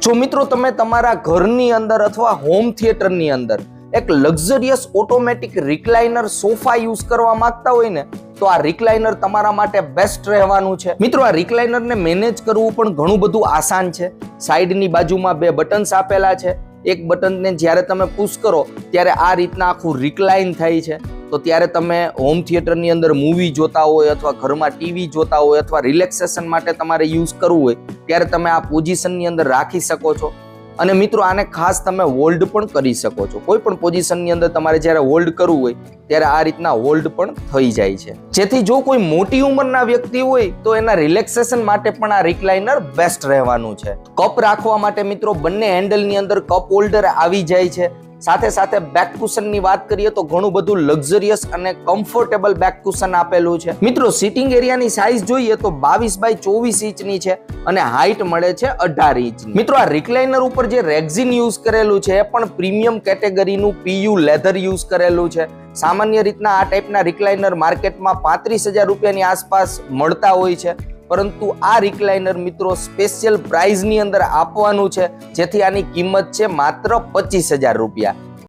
જો મિત્રો તમે તમારા ઘરની અંદર અથવા હોમ થિયેટરની અંદર એક luxurious automatic recliner sofa use કરવા માંગતા હોય ને તો આ રિક્લાઇનર તમારા માટે બેસ્ટ રહેવાનું છે. મિત્રો આ રિક્લાઇનરને મેનેજ કરવું પણ ઘણું બધું આસાન છે. સાઈડની બાજુમાં બે બટન્સ આપેલા છે. એક બટનને જ્યારે તમે પુશ કરો ત્યારે આ રીતના આખું રિક્લાઇન થાય છે. તો ત્યારે તમે હોમ થિયેટરની અંદર મૂવી જોતા હોય અથવા ઘરમાં ટીવી જોતા હોય અથવા રિલેક્સેશન માટે તમારે યુઝ કરવું હોય ત્યારે તમે આ પોઝિશનની અંદર રાખી શકો છો. અને મિત્રો આને ખાસ તમે હોલ્ડ પણ કરી શકો છો. કોઈ પણ પોઝિશનની અંદર તમારે જ્યારે હોલ્ડ કરવું હોય ત્યારે આ રીતના હોલ્ડ પણ થઈ જાય છે, જેથી જો કોઈ મોટી ઉંમરના વ્યક્તિ હોય તો એના રિલેક્સેશન માટે પણ આ રિક્લાઇનર બેસ્ટ રહેવાનું છે. કપ રાખવા માટે મિત્રો બંને હેન્ડલની અંદર કપ હોલ્ડર આવી જાય છે. સાથે સાથે બેક કુશનની વાત કરીએ તો ઘણું બધું લક્ઝરિયસ અને કમ્ફર્ટેબલ બેક કુશન આપેલું છે. મિત્રો સિટિંગ એરિયાની સાઇઝ જોઈએ તો 22 બાય 24 ઇંચની છે અને હાઈટ મળે છે 18 ઇંચની. મિત્રો આ રિક્લાઇનર ઉપર જે રેક્ઝિન યુઝ કરેલું છે એ પણ પ્રીમિયમ કેટેગરીનું PU લેધર યુઝ કરેલું છે. સામાન્ય રીતના આ ટાઈપના રિક્લાઇનર માર્કેટમાં 35,000 રૂપિયાની આસપાસ મળતા હોય છે, પરંતુ આ રિક્લાઇનર મિત્રો સ્પેશિયલ પ્રાઇઝની અંદર આપવાનું છે, જેથી આની કિંમત છે માત્ર 25,000 રૂપિયા.